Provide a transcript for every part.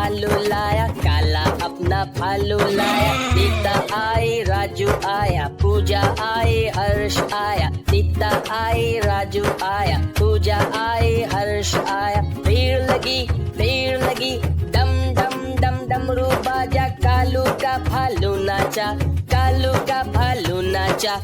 भालू लाया, काला अपना भालू लाया। नीता आई, राजू आया, पूजा आई, हर्ष आया। नीता आई, राजू आया, पूजा आई, हर्ष आया। भीड़ लगी, डम डम डम डमरू बाजा। कालू का भालू नाचा, कालू का भालू नाचा।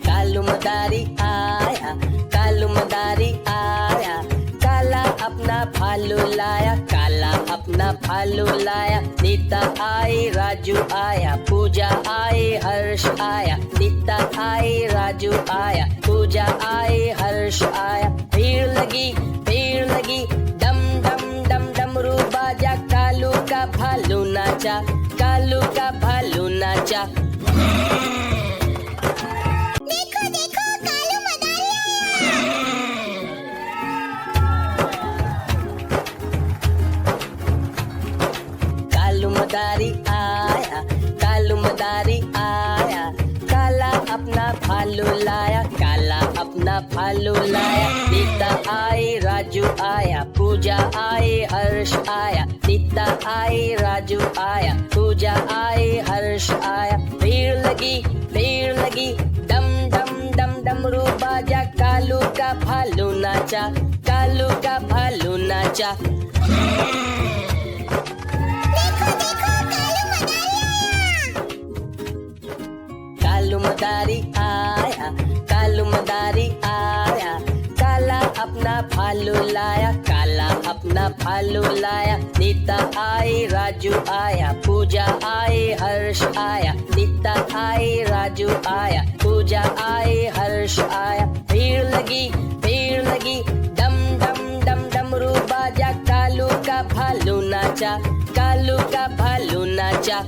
कालू मदारी आया, कालू मदारी आया। काला अपना भालू लाया, काला अपना भालू लाया। नीता आई, राजू आया, पूजा आई, हर्ष आया। नीता आई, राजू आया, पूजा आई, हर्ष आया। भीड़ लगी, डम डम डम डमरू बाजा। कालू का भालू नाचा, कालू का भालू नाचा। कालू मदारी आया, कालू मदारी आया। काला अपना भालू लाया, काला अपना भालू लाया। नीता आई, राजू आया, पूजा आई, हर्ष आया। नीता आई, राजू आया, पूजा आई, हर्ष आया। भीड़ लगी, डम डम डम डमरू बाजा। कालू का भालू नाचा, कालू का भालू नाचा। कालू मदारी आया, कालू मदारी आया। काला अपना भालू लाया, काला अपना भालू लाया। नीता आई, राजू आया, पूजा आई, हर्ष आया। नीता आई, राजू आया, पूजा आई, हर्ष आया। भीड़ लगी, डम डम डम डमरू बाजा। कालू का भालू नाचा, कालू का भालू नाचा।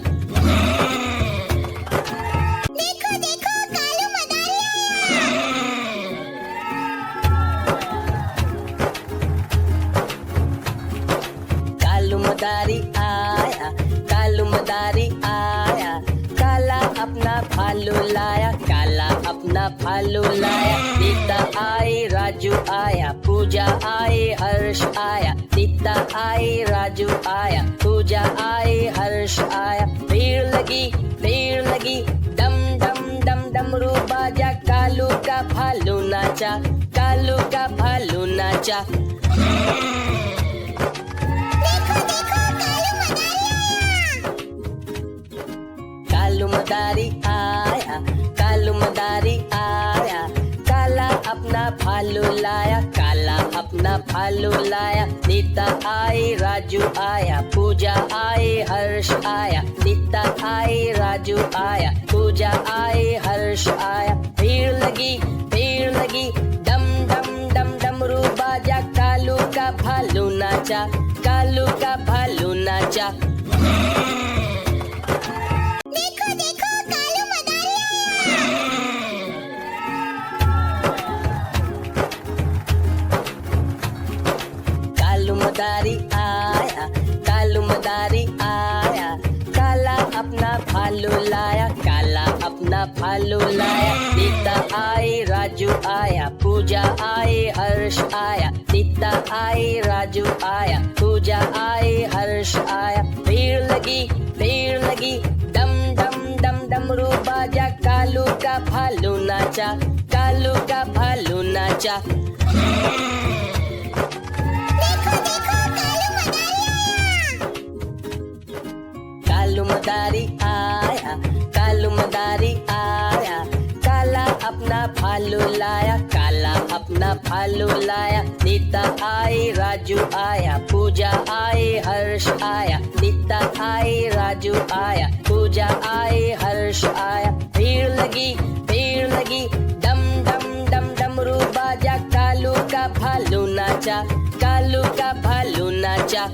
कालू मदारी आया, कालू मदारी आया। काला अपना भालू लाया, काला अपना भालू लाया। नीता आई, राजू आया, पूजा आई, हर्ष आया। नीता आई, राजू आया, पूजा आई, हर्ष आया। भीड़ लगी, डम डम डम डमरू बाजा। कालू का भालू नाचा, कालू का भालू नाचा। कालू मदारी आया, कालू मदारी आया। काला अपना भालू लाया, काला अपना भालू लाया। नीता आई, राजू आया, पूजा आई, हर्ष आया। नीता आई, राजू आया, पूजा आई, हर्ष आया। भीड़ लगी, डम डम डम डमरू बाजा। कालू का भालू नाचा, कालू का भालू नाचा। कालू मदारी आया, कालू मदारी आया। काला अपना भालू लाया, काला अपना भालू लाया। नीता आई, राजू आया, पूजा आई, हर्ष आया। नीता आई, राजू आया, पूजा आई, हर्ष आया। भीड़ लगी, डम डम डम डमरू बाजा। कालू का भालू नाचा, कालू का भालू नाचा। कालू मदारी आया, कालू मदारी आया। काला अपना भालू लाया, काला अपना भालू लाया। नीता आई, राजू आया, पूजा आई, हर्ष आया। नीता आई, राजू आया, पूजा आई, हर्ष आया। भीड़ लगी, डम डम डम डमरू बाजा। कालू का भालू नाचा, कालू का भालू नाचा।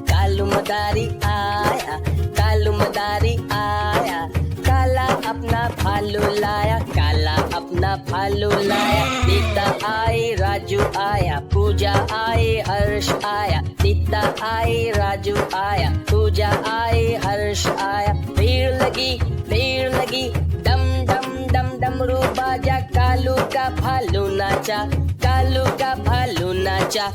कालू मदारी आया, कालू मदारी आया। काला अपना भालू लाया, काला अपना भालू लाया। नीता आई, राजू आया, पूजा आई, हर्ष हर्ष आया, नीता आई, राजू आया, पूजा आई, हर्ष आया। भीड़ लगी डम डम डम डमरू बाजा, कालू का भालू नाचा, कालू का भालू नाचा।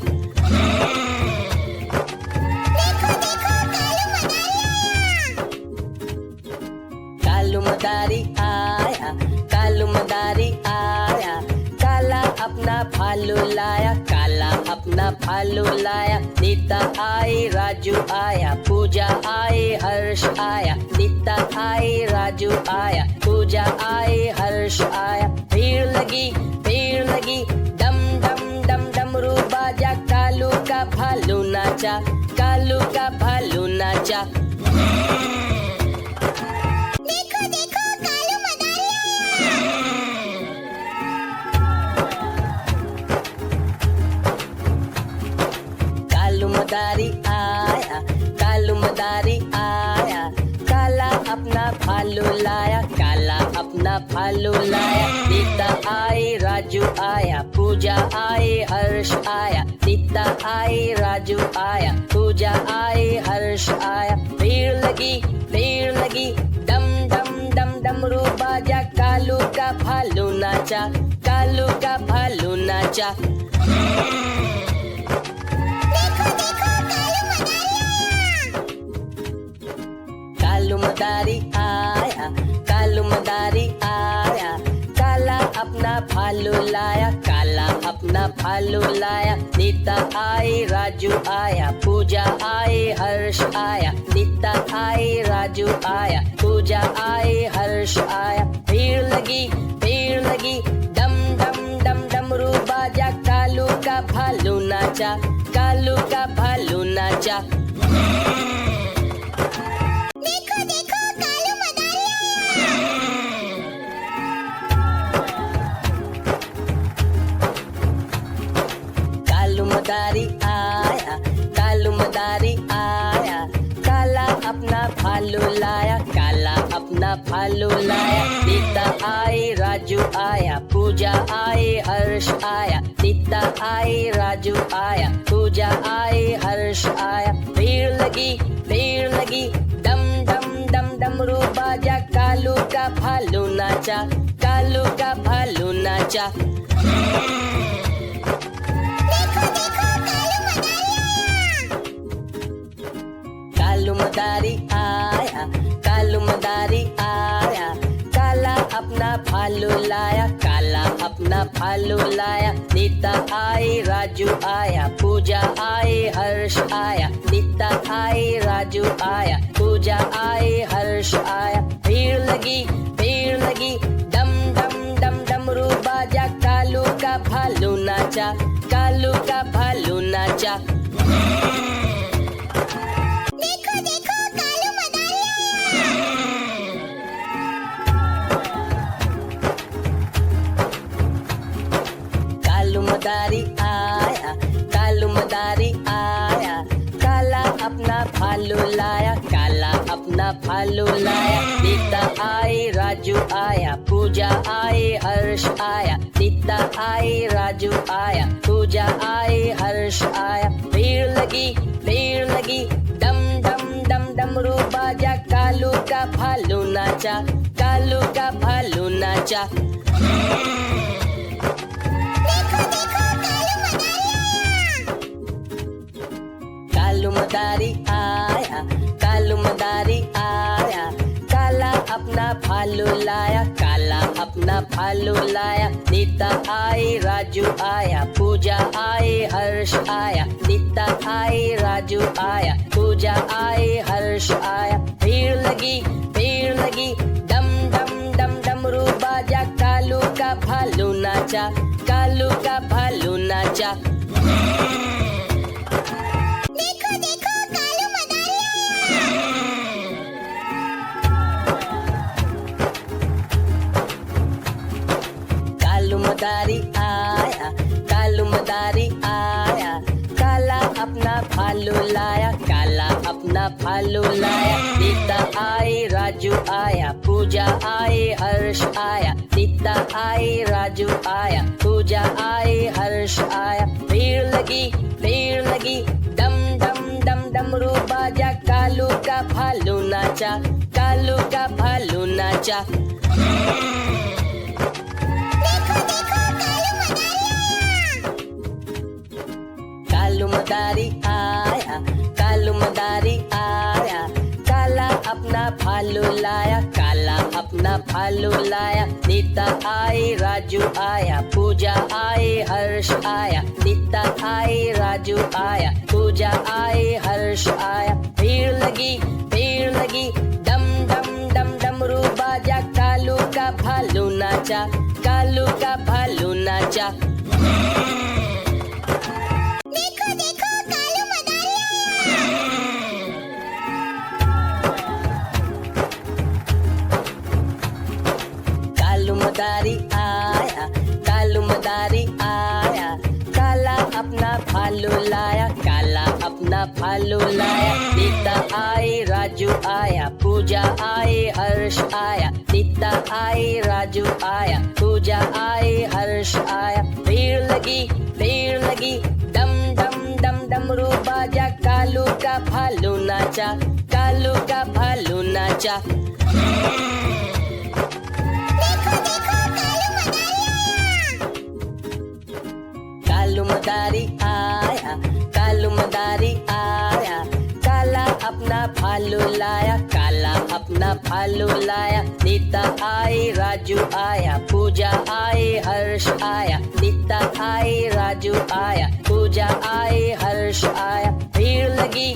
कालू मदारी आया, कालू मदारी आया, काला अपना भालू लाया, काला अपना भालू लाया। नीता आई, राजू आया, पूजा आई, हर्ष आया, नीता आई, राजू आया, पूजा आई, हर्ष आया। भीड़ लगी डम डम डम डमरू बाजा, कालू का भालू नाचा, कालू का भालू नाचा। कालू मदारी आया, कालू मदारी आया, काला अपना भालू लाया, काला अपना भालू लाया। नीता आई, राजू आया, पूजा आई, हर्ष आया, नीता आई, राजू आया, पूजा आई, हर्ष आया। भीड़ लगी डम डम डम डमरू बाजा, कालू का भालू नाचा, कालू का भालू नाचा। कालू मदारी आया, कालू मदारी आया, काला अपना भालू लाया, काला अपना भालू लाया। नीता आई, राजू आया, पूजा आई, हर्ष आया, नीता आई, राजू आया, पूजा आई, हर्ष आया। भीड़ लगी डम डम डम डमरू बाजा, कालू का भालू नाचा, कालू का भालू नाचा। कालू मदारी आया, कालू मदारी आया, काला अपना भालू लाया, काला अपना भालू लाया। नीता आई, राजू आया, पूजा आई, हर्ष आया, नीता आई, राजू आया, पूजा आई, हर्ष आया। भीड़ लगी डम डम डम डमरू बाजा, कालू का भालू नाचा, कालू का भालू नाचा। कालू मदारी आया, कालू मदारी आया, काला अपना भालू लाया, काला अपना भालू लाया। नीता आई, राजू आया, पूजा आई, हर्ष आया, नीता आई, राजू आया, पूजा आई, हर्ष आया। भीड़ लगी डम डम डम डमरू बाजा, कालू का भालू नाचा, कालू का भालू नाचा। कालू मदारी आया, कालू मदारी आया, काला अपना भालू लाया, काला अपना भालू लाया। नीता आई, राजू आया, पूजा आई, हर्ष आया, नीता आई, राजू आया, पूजा आई, हर्ष आया। भीड़ लगी डम डम डम डमरू बाजा, कालू का भालू नाचा, कालू का भालू नाचा। कालू मदारी आया, कालू मदारी आया, काला अपना भालू लाया, काला अपना भालू लाया। नीता आई, राजू आया, पूजा आई, हर्ष आया, नीता आई, राजू आया, पूजा आई, हर्ष आया। भीड़ लगी डम डम डम डमरू बाजा, कालू का भालू नाचा, कालू का भालू नाचा। कालू मदारी आया, कालू मदारी आया, काला अपना अपना भालू लाया, काला अपना भालू लाया। नीता आई, राजू आया, पूजा आई, हर्ष आया। नीता आई, राजू आया, पूजा आई, हर्ष आया। भीड़ लगी, डम डम डम डमरू बाजा, कालू का भालू नाचा, कालू का भालू नाचा। कालू मदारी आया, कालू मदारी आया, काला अपना भालू लाया, काला अपना भालू लाया। नीता आई, राजू आया, पूजा आई, हर्ष आया। नीता आई, राजू आया, पूजा आई, हर्ष आया। भीड़ लगी, डम डम डम डमरू बाजा, कालू का भालू नाचा, कालू का भालू नाचा। कालू मदारी आया, कालू मदारी आया, काला अपना भालू लाया, काला अपना भालू लाया। नीता आई, राजू आया, पूजा आई, हर्ष आया। नीता आई, राजू आया, पूजा आई, हर्ष आया। भीड़ लगी, डम डम डम डमरू बाजा, कालू का भालू नाचा, कालू का भालू नाचा। कालू मदारी आया, कालू मदारी आया, काला अपना भालू लाया, काला अपना भालू लाया। नीता आई, राजू आया, पूजा आई, हर्ष आया। नीता आई, राजू आया, पूजा आई, हर्ष आया। भीड़ लगी,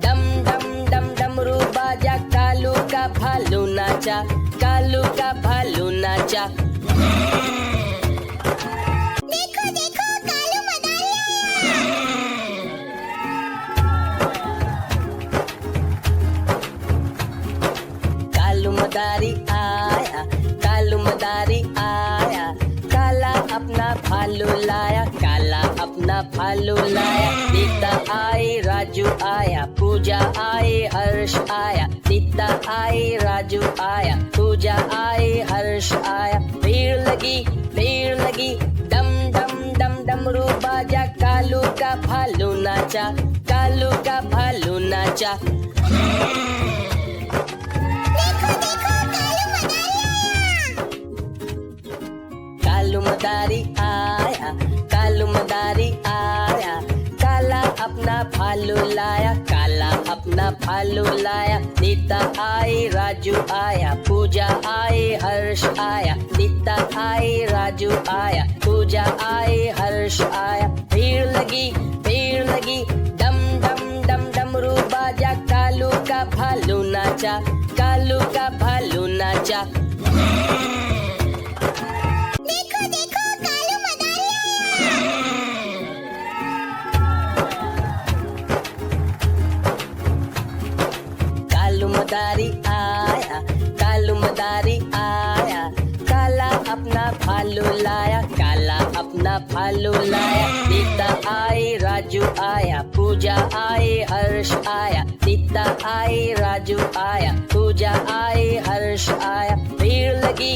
डम डम डम डमरू बाजा, कालू का भालू नाचा, कालू का भालू नाचा। कालू मदारी आया, कालू मदारी आया, काला अपना भालू लाया, काला अपना भालू लाया। नीता आई, राजू आया, पूजा आई, हर्ष आया। नीता आई, राजू आया, पूजा आई, हर्ष आया। भीड़ लगी, डम डम डम डमरू बाजा, कालू का भालू नाचा, कालू का भालू नाचा। कालू मदारी आया, कालू मदारी आया, काला अपना भालू लाया, काला अपना भालू लाया। नीता आई, राजू आया, पूजा आई, हर्ष आया। नीता आई, राजू आया, पूजा आई, हर्ष आया। भीड़ लगी, डम डम डम डमरू बाजा, कालू का भालू नाचा, कालू का भालू नाचा। कालू मदारी आया, कालू मदारी आया, काला अपना भालू लाया, काला अपना भालू लाया। नीता आई, राजू आया, पूजा आई, हर्ष आया। नीता आई, राजू आया, पूजा आई, हर्ष आया। भीड़ लगी,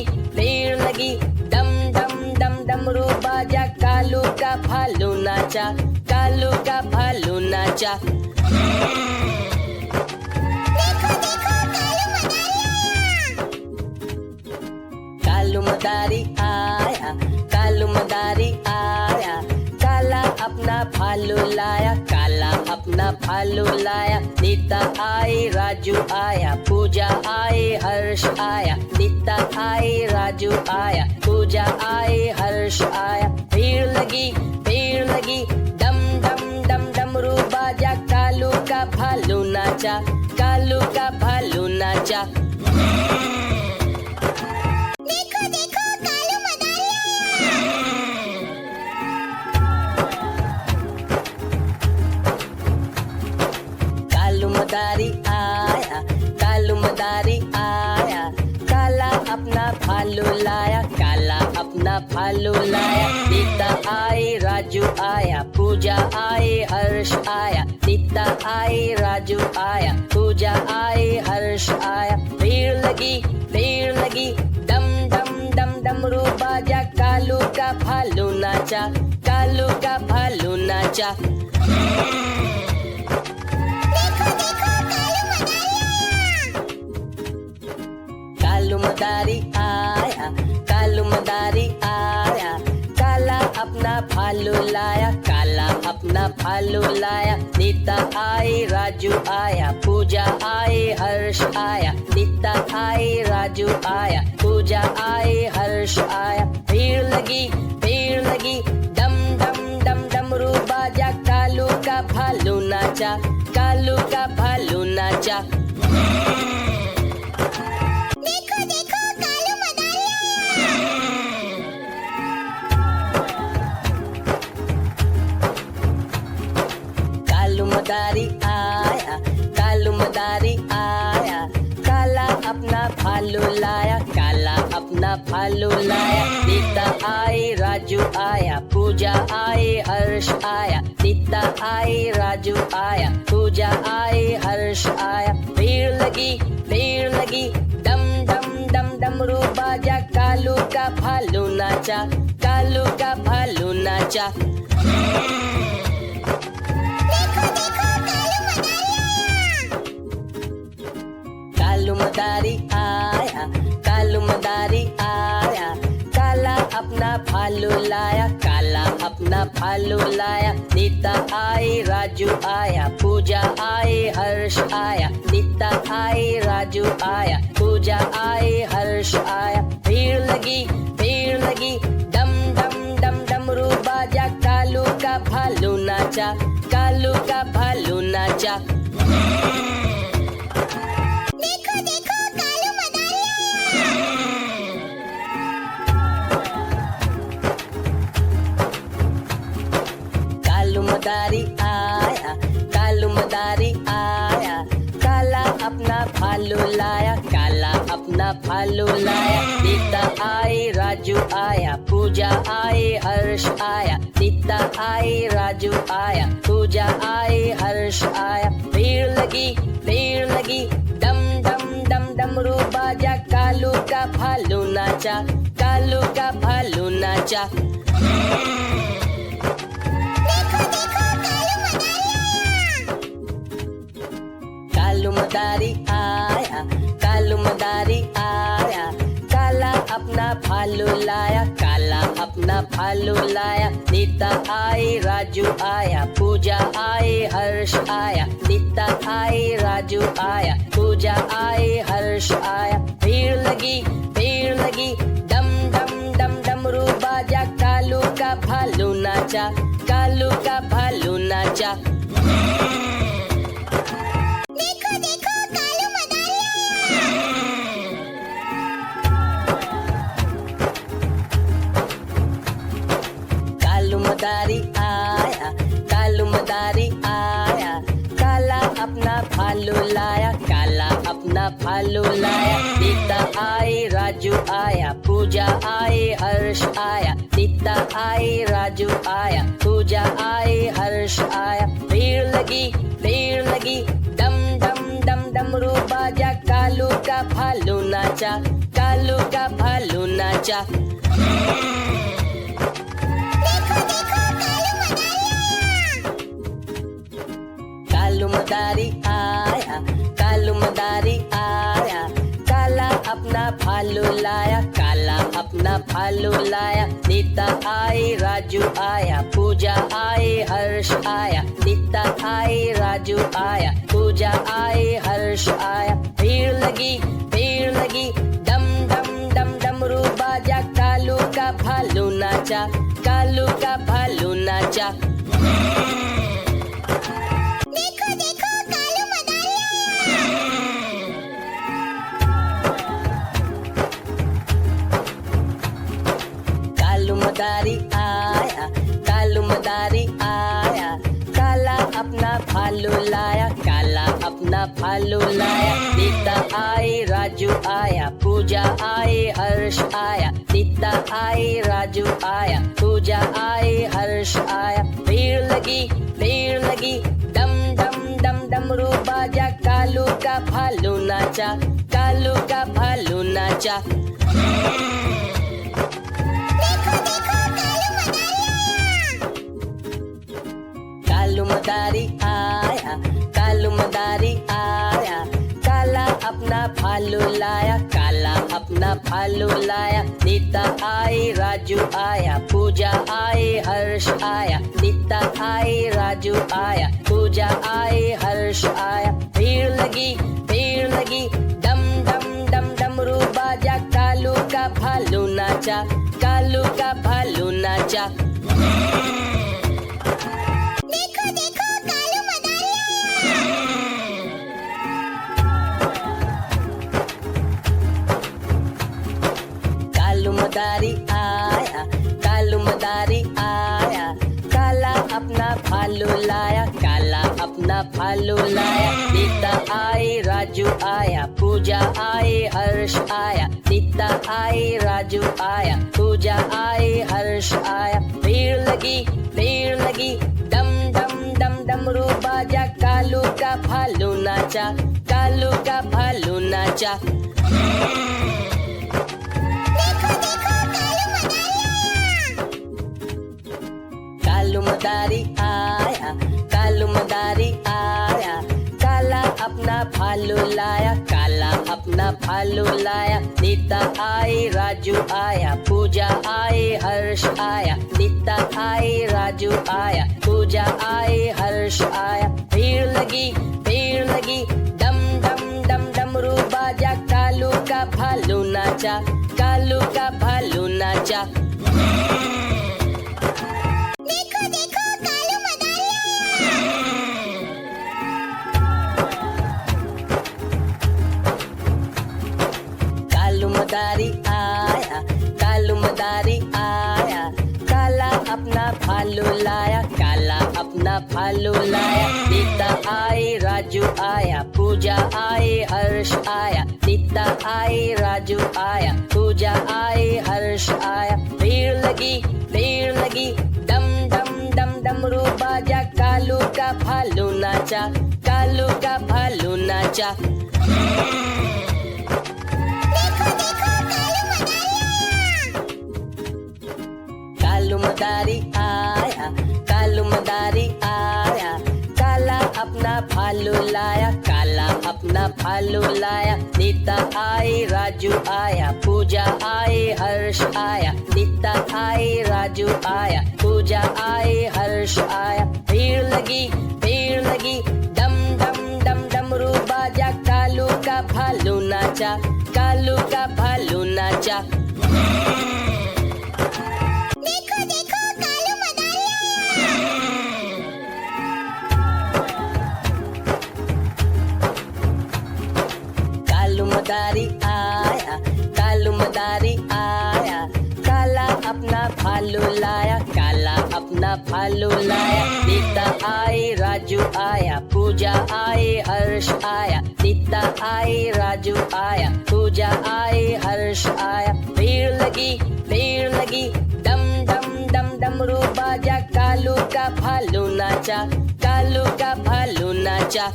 डम डम डम डमरू बाजा, कालू का भालू नाचा, कालू का भालू नाचा। कालू मदारी आया, कालू मदारी आया, काला अपना भालू लाया, काला अपना भालू लाया। नीता आई, राजू आया, पूजा आई, हर्ष आया। नीता आई, राजू आया, पूजा आई, हर्ष आया। भीड़ लगी, डम डम डम डमरू बाजा, कालू का भालू नाचा, कालू का भालू नाचा। कालू मदारी आया, कालू मदारी आया, काला अपना भालू लाया, काला अपना भालू भालू लाया, नीता आई राजू आया, पूजा आई हर्ष आया, नीता आई राजू आया, पूजा आई हर्ष आया। भीड़ लगी, डम डम डम डमरू बाजा, कालू का भालू नाचा, कालू का भालू नाचा। कालू मदारी आया, कालू मदारी आया, काला अपना भालू लाया, काला अपना भालू लाया, नीता आई राजू आया, पूजा आई हर्ष आया, नीता आई राजू आया, पूजा आई हर्ष आया। भीड़ लगी, डम डम डम डमरू बाजा, कालू का भालू नाचा, कालू का भालू नाचा। कालू मदारी आया, कालू मदारी आया, काला अपना भालू लाया, काला अपना भालू लाया, नीता आई राजू आया, पूजा आई हर्ष आया, नीता आई राजू आया, पूजा आई हर्ष आया। भीड़ लगी, डम डम डम डमरू बाजा, कालू का भालू नाचा, कालू का भालू नाचा। कालू मदारी आया, कालू मदारी आया, काला अपना भालू लाया, काला अपना भालू लाया, नीता आई राजू आया, पूजा आई हर्ष आया, नीता आई राजू आया, पूजा आई हर्ष आया। भीड़ लगी, डम डम डम डमरू बाजा, कालू का भालू नाचा, कालू का भालू नाचा। कालू मदारी आया, कालू मदारी आया, काला अपना भालू लाया, काला अपना भालू लाया, नीता आई राजू आया, पूजा आई हर्ष आया, नीता आई राजू आया, पूजा आई हर्ष आया। भीड़ लगी, डम डम डम डमरू बाजा, कालू का भालू नाचा, कालू का भालू नाचा। कालू मदारी आया, कालू मदारी आया, काला अपना भालू लाया, काला अपना भालू लाया, नीता आई राजू आया, पूजा आई हर्ष आया, नीता आई राजू आया, पूजा आई हर्ष आया। भीड़ लगी, डम डम डम डमरू बाजा, कालू का भालू नाचा, कालू का भालू नाचा। कालू मदारी आया, कालू मदारी आया, काला अपना भालू लाया, काला अपना भालू लाया, नीता आई राजू आया, पूजा आई हर्ष आया, नीता आई राजू आया, पूजा आई हर्ष आया। भीड़ लगी, डम डम डम डमरू बाजा, कालू का भालू नाचा, कालू का भालू नाचा। कालू मदारी आया, कालू मदारी आया, काला अपना भालू लाया, काला अपना भालू लाया, नीता आई राजू आया, पूजा आई हर्ष आया, नीता आई राजू आया, पूजा आई हर्ष आया। भीड़ लगी, डम डम डम डमरू बाजा, कालू का भालू नाचा, कालू का भालू नाचा। कालू मदारी आया, कालू मदारी आया, काला अपना भालू लाया, काला अपना भालू लाया, नीता आई राजू आया, पूजा आई हर्ष आया, नीता आई राजू आया, पूजा आई हर्ष आया। भीड़ लगी डम डम डम डमरू बाजा, कालू का भालू नाचा, कालू का भालू नाचा। कालू मदारी आया, कालू मदारी आया, काला अपना भालू लाया, काला अपना भालू लाया, नीता आई राजू आया, पूजा आई हर्ष आया, नीता आई राजू आया, पूजा आई हर्ष आया। भीड़ लगी डम डम डम डमरू बाजा, कालू का भालू नाचा, कालू का भालू नाचा। कालू मदारी आया, कालू मदारी आया, काला अपना भालू लाया, काला अपना भालू लाया, नीता आई राजू आया, पूजा आई हर्ष आया, नीता आई राजू आया, पूजा आई हर्ष आया। भीड़ लगी डम डम डम डमरू बाजा, कालू का भालू नाचा, कालू का भालू नाचा। कालू मदारी आया, कालू मदारी आया, काला अपना भालू लाया, काला अपना भालू लाया, नीता आई राजू आया, पूजा आई हर्ष आया, नीता आई राजू आया, पूजा आई हर्ष आया। भीड़ लगी डम डम डम डमरू बाजा, कालू का भालू नाचा, कालू का भालू नाचा। कालू मदारी आया, कालू मदारी आया, काला अपना भालू लाया, काला अपना भालू लाया, नीता आई राजू आया, पूजा आई हर्ष आया, नीता आई राजू आया, पूजा आई हर्ष आया। भीड़ लगी डम डम डम डमरू बाजा, कालू का भालू नाचा, कालू का भालू नाचा। कालू मदारी आया, कालू मदारी आया, काला अपना भालू लाया, काला अपना भालू लाया, नीता आई राजू आया, पूजा आई हर्ष आया, नीता आई राजू आया, पूजा आई हर्ष आया। भीड़ लगी डम डम डम डमरू बाजा, कालू का भालू नाचा, कालू का भालू नाचा। कालू मदारी आया, कालू मदारी आया, काला अपना भालू लाया, काला अपना भालू लाया, नीता आई राजू आया, पूजा आई हर्ष आया, नीता आई राजू आया, पूजा आई हर्ष आया। भीड़ लगी डम डम डम डमरू बाजा, कालू का भालू नाचा, कालू का भालू नाचा।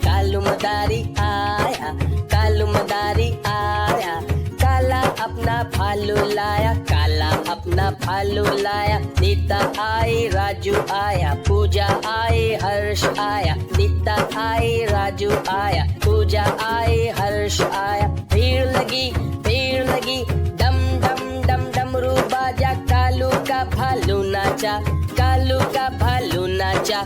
कालू मदारी आया, कालू मदारी आया, काला अपना भालू लाया, काला अपना भालू लाया, नीता आई राजू आया, पूजा आई हर्ष आया, नीता आई राजू आया, पूजा आई हर्ष आया। भीड़ लगी डम डम डम डमरू बाजा, कालू का भालू नाचा, कालू का भालू नाचा।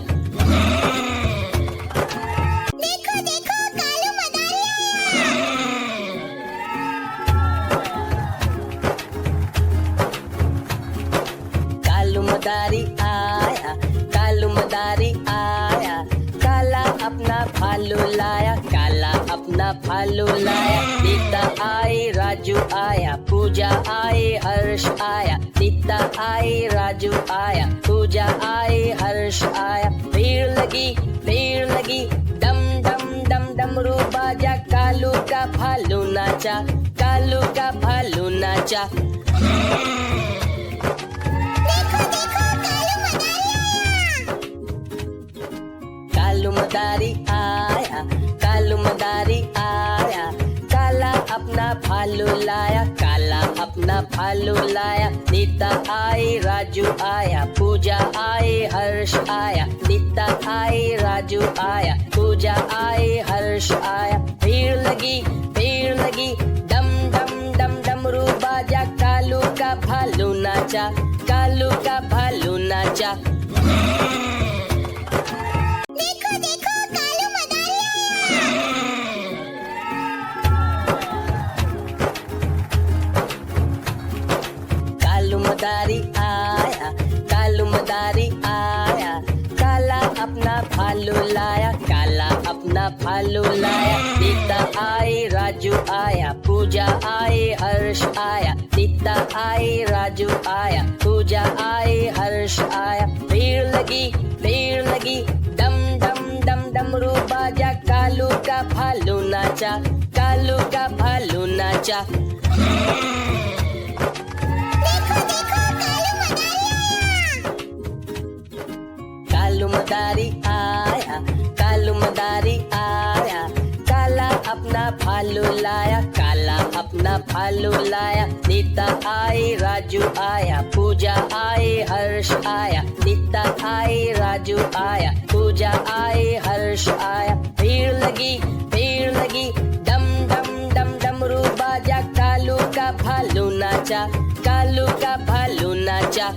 कालू मदारी आया, कालू मदारी आया, काला अपना भालू लाया, काला अपना भालू लाया, नीता आई राजू आया, पूजा आई हर्ष आया, नीता आई, राजू आया, पूजा आई, हर्ष आया। भीड़ लगी डम डम डम डमरू बाजा, कालू का भालू नाचा, कालू का भालू नाचा। कालू मदारी आया, कालू मदारी आया, काला अपना भालू लाया, काला अपना भालू लाया। नीता आई, राजू आया, पूजा आई, हर्ष आया। नीता आई, राजू आया, पूजा आई, हर्ष आया। भीड़ लगी डम डम डम डमरू बाजा, कालू का भालू नाचा, कालू का भालू नाचा। कालू मदारी आया, कालू मदारी आया, काला अपना भालू लाया, काला अपना भालू लाया। नीता आई, राजू आया, पूजा आई, हर्ष आया। नीता आई, राजू आया, पूजा आई, हर्ष आया। भीड़ लगी डम डम डम डमरू बाजा, कालू का भालू नाचा, कालू का भालू नाचा। कालू मदारी आया, कालू मदारी आया, काला अपना भालू लाया, काला अपना भालू लाया। नीता आई, राजू आया, पूजा आई, हर्ष आया। नीता आई, राजू आया, पूजा आई, हर्ष आया। भीड़ लगी डम डम डम डमरू बाजा, कालू का भालू नाचा, कालू का भालू नाचा।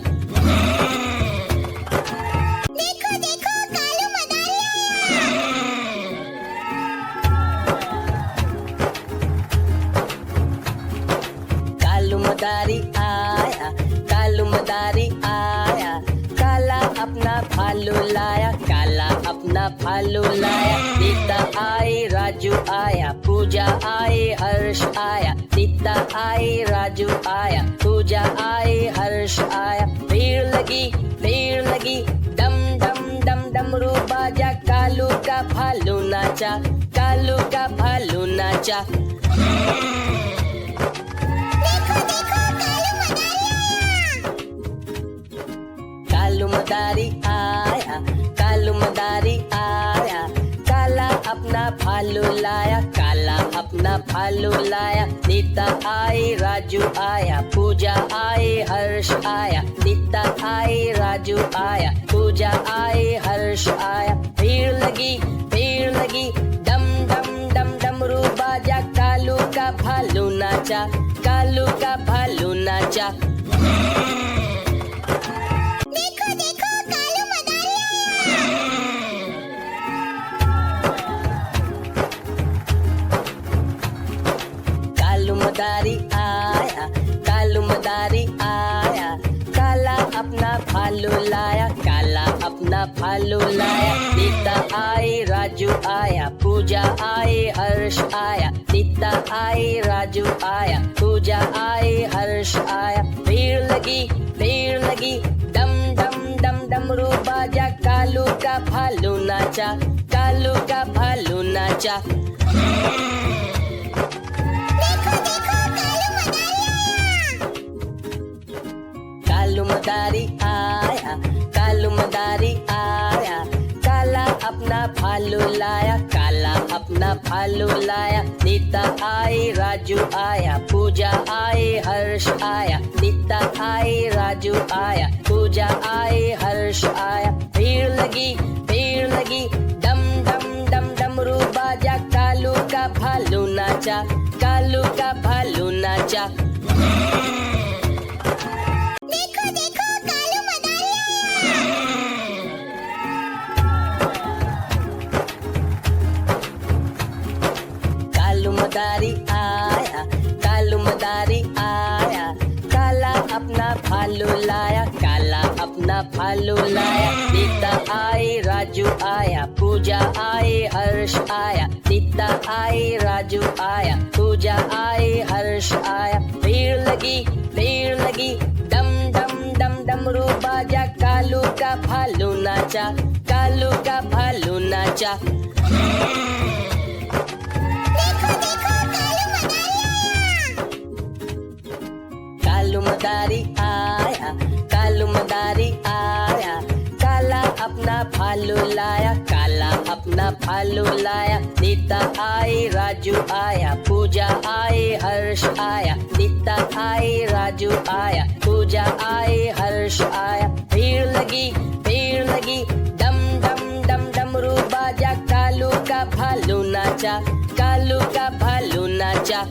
कालू मदारी आया, कालू मदारी आया, काला अपना भालू लाया, काला अपना भालू लाया। नीता आई, राजू आया, पूजा आई, हर्ष आया। नीता आई, राजू आया, पूजा आई, हर्ष आया। भीड़ लगी डम डम डम डमरू बाजा, कालू का भालू नाचा, कालू का भालू नाचा। कालू मदारी आया, कालू मदारी आया, काला अपना भालू लाया, काला अपना भालू लाया। नीता आई, राजू आया, पूजा आई, हर्ष आया। नीता आई, राजू आया, पूजा आई, हर्ष आया। भीड़ लगी डम डम डम डमरू बाजा, कालू का भालू नाचा, कालू का भालू नाचा। कालू मदारी आया, कालू मदारी आया, काला अपना भालू लाया, काला अपना भालू लाया। नीता आई, राजू आया, पूजा आई, हर्ष आया। नीता आई, राजू आया, पूजा आई, हर्ष आया। भीड़ लगी डम डम डम डमरू बाजा, कालू का भालू नाचा, कालू का भालू नाचा। कालू मदारी आया, कालू मदारी आया, काला अपना भालू लाया, काला अपना भालू लाया। नीता आई, राजू आया, पूजा आई, हर्ष आया। नीता आई, राजू आया, पूजा आई, हर्ष आया। भीड़ लगी डम डम डम डमरू बाजा, कालू का भालू नाचा, कालू का भालू नाचा। कालू मदारी आया, कालू मदारी आया, काला अपना भालू लाया, काला अपना भालू लाया। नीता आई, राजू आया, पूजा आई, हर्ष आया। नीता आई, राजू आया, पूजा आई, हर्ष आया। भीड़ लगी डम डम नाचा, कालू का भालू नाचा। कालू मदारी आया, कालू मदारी आया, काला अपना भालू लाया, काला अपना भालू लाया। नीता आई, राजू आया, पूजा आई, हर्ष आया। नीता आई, राजू आया, पूजा आई, हर्ष आया। भीड़ लगी, डम डम डम डमरू बाजा, कालू का भालू नाचा, कालू का भालू नाचा।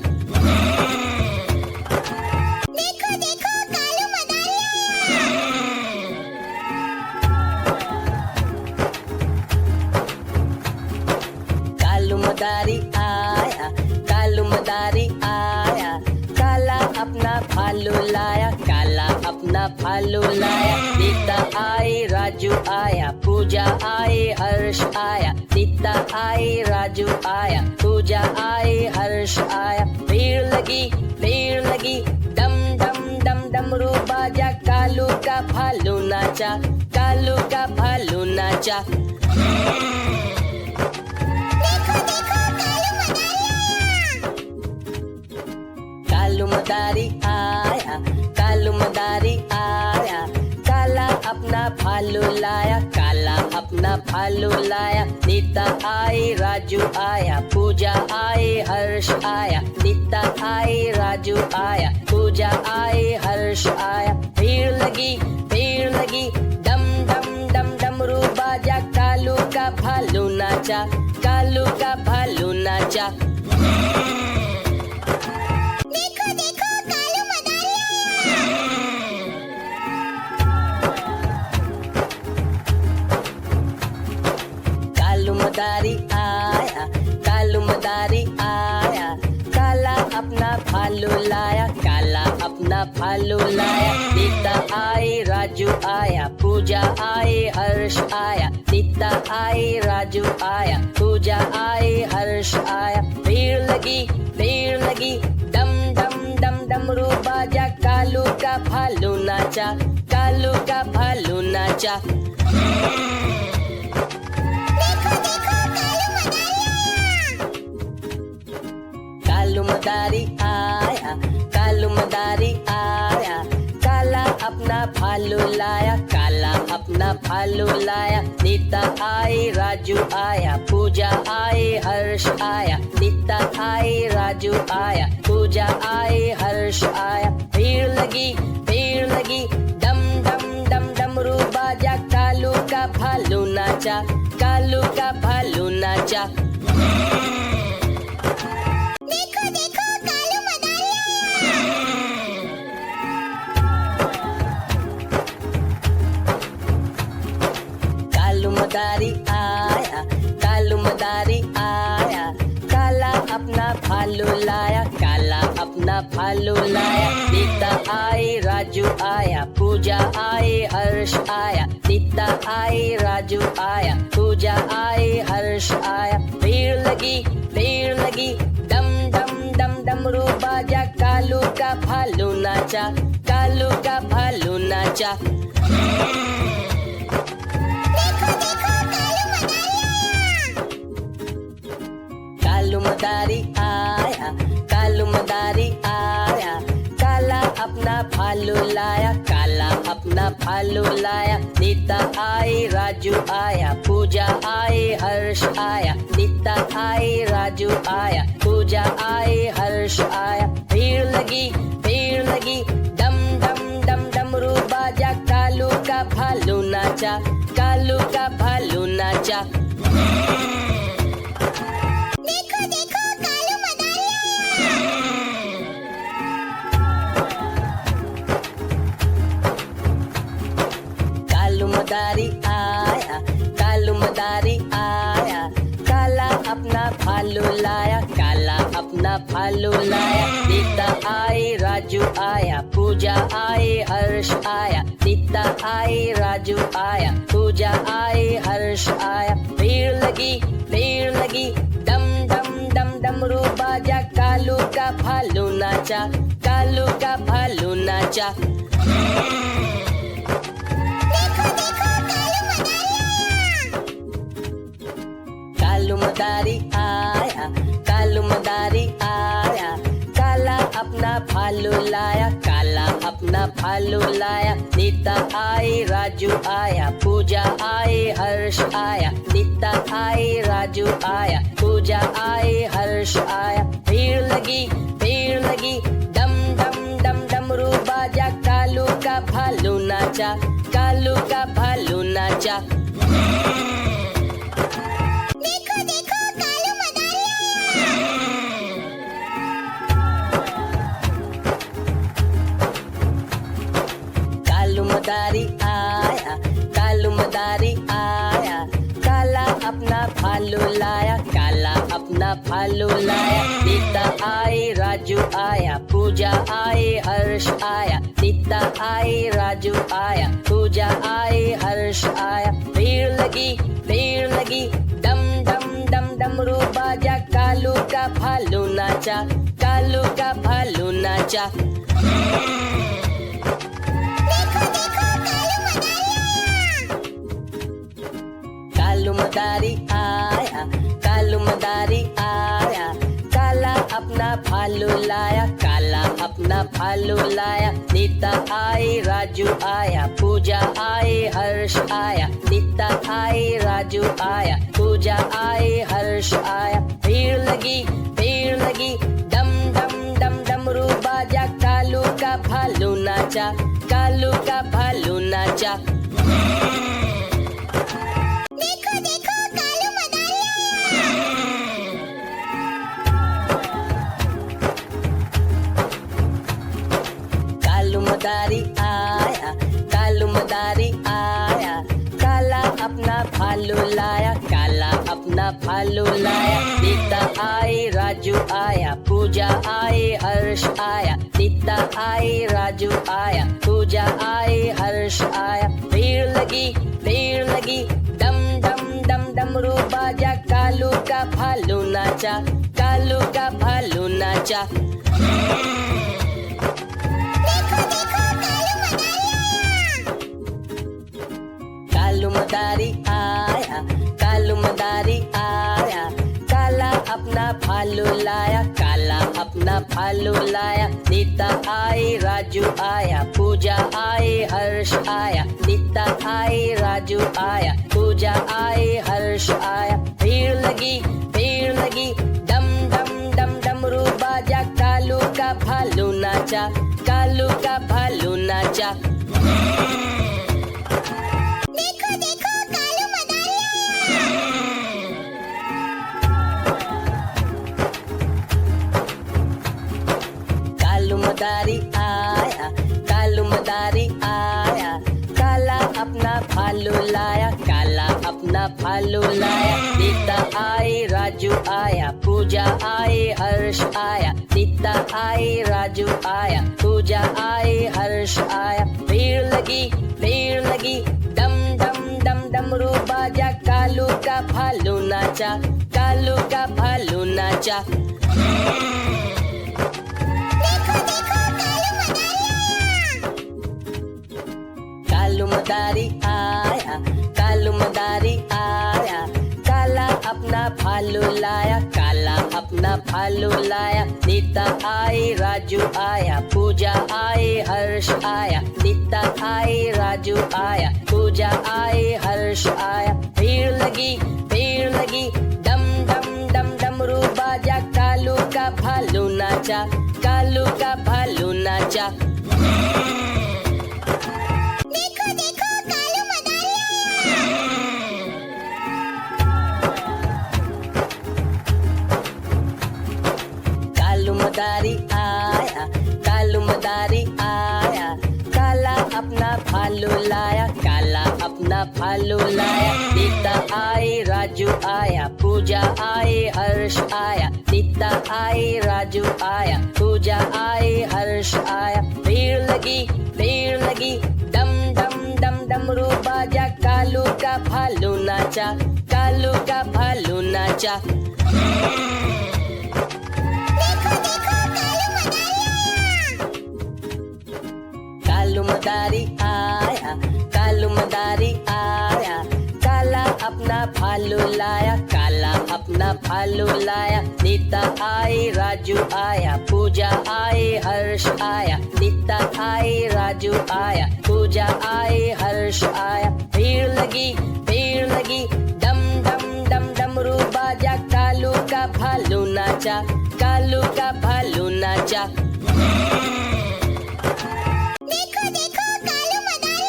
कालू मदारी आया, कालू मदारी आया, काला अपना भालू लाया, काला अपना भालू लाया। नीता आई, राजू आया, पूजा आई, हर्ष आया। नीता आई, राजू आया, पूजा आई, हर्ष आया। भीड़ लगी, डम डम डम डमरू बाजा, कालू का भालू नाचा, कालू का भालू नाचा। कालू मदारी आया, कालू मदारी आया, काला अपना भालू लाया, काला अपना भालू लाया। नीता आई, राजू आया, पूजा आई, हर्ष आया। नीता आई, राजू आया, पूजा आई, हर्ष आया। भीड़ लगी, डम डम डम डमरू बाजा, कालू का भालू नाचा, कालू का भालू नाचा। कालू मदारी आया, कालू मदारी आया, काला अपना भालू लाया, काला अपना भालू लाया। नीता आई, राजू आया, पूजा आई, हर्ष आया। नीता आई, राजू आया, पूजा आई, हर्ष आया। भीड़ लगी, डम डम डम डमरू बाजा, कालू का भालू नाचा, कालू का भालू नाचा। कालू मदारी आया, कालू मदारी आया, काला अपना भालू लाया, काला अपना भालू लाया। नीता आई, राजू आया, पूजा आई, हर्ष आया। नीता आई, राजू आया, पूजा आई, हर्ष आया। भीड़ लगी, डम डम डम डमरू बाजा, कालू का भालू नाचा, कालू का भालू नाचा। कालू मदारी आया, कालू मदारी आया, काला अपना भालू लाया, काला अपना भालू लाया। नीता आई, राजू आया, पूजा आई, हर्ष आया। नीता आई, राजू आया, पूजा आई, हर्ष आया। भीड़ लगी, डम डम डम डमरू बाजा, कालू का भालू नाचा, कालू का भालू नाचा। कालू मदारी आया, कालू मदारी आया, काला अपना भालू लाया, काला अपना भालू लाया। नीता आई, राजू आया, पूजा आई, हर्ष आया। नीता आई, राजू आया, पूजा आई, हर्ष आया। भीड़ लगी, डम डम डम डमरू बाजा, कालू का भालू नाचा, कालू का भालू नाचा। कालू मदारी आया, कालू मदारी आया, काला अपना भालू लाया, काला अपना भालू लाया। नीता आई, राजू आया, पूजा आई, हर्ष आया। नीता आई, राजू आया, पूजा आई, हर्ष आया। भीड़ लगी, डम डम डम डमरू बाजा, कालू का भालू नाचा, कालू का भालू नाचा। मदारी आया, कालू मदारी आया, काला अपना भालू लाया, काला अपना भालू लाया। नीता आई, राजू आया, पूजा आई, हर्ष आया। नीता आई, राजू आया, पूजा आई, हर्ष आया। भीड़ लगी, डम डम डम डमरू बाजा, कालू का भालू नाचा, कालू का भालू नाचा। देखो देखो कालू मदारी कालू मदारी आया, कालू मदारी आया, काला अपना भालू लाया, काला अपना भालू लाया। नीता आई, राजू आया, पूजा आई, हर्ष आया। नीता आई, राजू आया, पूजा आई, हर्ष आया। भीड़ लगी, डम डम डम डमरू बाजा, कालू का भालू नाचा, कालू का भालू नाचा। देखो देखो कालू मदारी कालू मदारी आया, कालू मदारी आया, काला अपना भालू लाया, काला अपना भालू लाया। नीता आई, राजू आया, पूजा आई, हर्ष आया। नीता आई, राजू आया, पूजा आई, हर्ष आया। भीड़ लगी, डम डम डम डमरू बाजा, कालू का भालू नाचा, कालू का भालू नाचा। देखो देखो कालू मदारी कालू मदारी आया, कालू मदारी आया, काला अपना भालू लाया, काला अपना भालू लाया। नीता आई, राजू आया, पूजा आई, हर्ष आया। नीता आई, राजू आया, पूजा आई, हर्ष आया। भीड़ लगी, डम डम डम डमरू बाजा, कालू का भालू नाचा, कालू का भालू नाचा। देखो देखो कालू मदारी आया, कालू मदारी आया, काला अपना भालू लाया, काला अपना भालू लाया। नीता आई, राजू आया, पूजा आई, हर्ष आया। नीता आई, राजू आया, पूजा आई, हर्ष आया। भीड़ लगी, डम डम डम डमरू बाजा, कालू का भालू नाचा, कालू का भालू नाचा। देखो देखो कालू मदारी कालू मदारी आया, कालू मदारी आया, काला अपना भालू लाया, काला अपना भालू लाया। नीता आई, राजू आया, पूजा आई, हर्ष आया। नीता आई, राजू आया, पूजा आई, हर्ष आया। भीड़ लगी, डम डम डम डमरू बाजा, कालू का भालू नाचा, कालू का भालू नाचा। देखो देखो कालू मदारी आया, कालू मदारी आया, काला अपना भालू लाया, काला अपना भालू लाया। नीता आई, राजू आया, पूजा आई, हर्ष आया। नीता आई, राजू आया, पूजा आई, हर्ष आया। भीड़ लगी, डम डम डम डमरू बाजा, कालू का भालू नाचा, कालू का भालू नाचा। देखो देखो कालू मदारी कालू मदारी आया, कालू मदारी आया, काला अपना भालू लाया, काला अपना भालू लाया। नीता आई, राजू आया, पूजा आई, हर्ष आया। नीता आई, राजू आया, पूजा आई, हर्ष आया। भीड़ लगी, डम डम डम डमरू बाजा, कालू का भालू नाचा, कालू का भालू नाचा। देखो देखो कालू मदारी कालू मदारी आया, कालू मदारी आया, काला अपना भालू लाया, काला अपना भालू लाया। नीता आई, राजू आया, पूजा आई, हर्ष आया। नीता आई, राजू आया, पूजा आई, हर्ष आया। भीड़ लगी, डम डम डम डमरू बाजा। कालू का भालू नाचा, कालू का भालू नाचा। देखो देखो कालू मदारी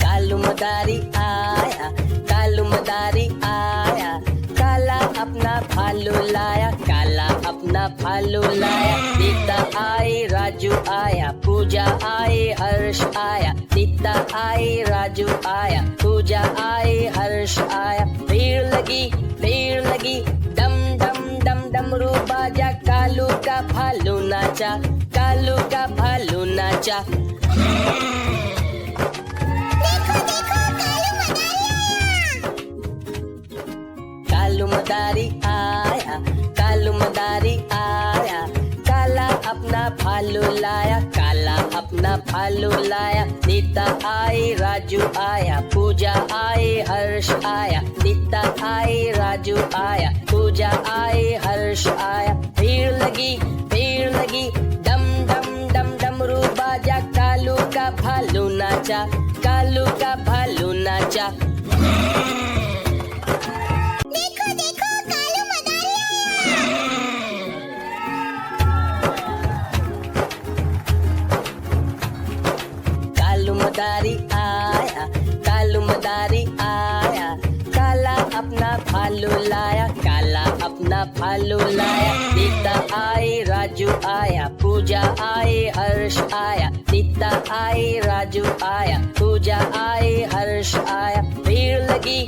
कालू मदारी आया, कालू मदारी आया। काला अपना भालू लाया, काला अपना भालू लाया। नीता आई, राजू आया, पूजा आई, हर्ष आया। नीता आई, राजू आया, पूजा आई, हर्ष आया। भीड़ लगी, डम डम डम डमरू बाजा। कालू का भालू नाचा, कालू का भालू नाचा। कालू मदारी आया, कालू मदारी आया। काला अपना भालू लाया, काला अपना भालू लाया। नीता आई, राजू आया, पूजा आई, हर्ष आया। नीता आई, राजू आया, पूजा आई, हर्ष आया। भीड़ लगी, डम डम डम डमरू बाजा। कालू का भालू नाचा, कालू का भालू नाचा। देखो देखो कालू मदारी कालू मदारी आया, कालू मदारी आया। काला अपना भालू लाया, काला अपना भालू लाया। नीता आई, राजू आया, पूजा आई, हर्ष आया। नीता आई, राजू आया, पूजा आई, हर्ष आया। भीड़ लगी,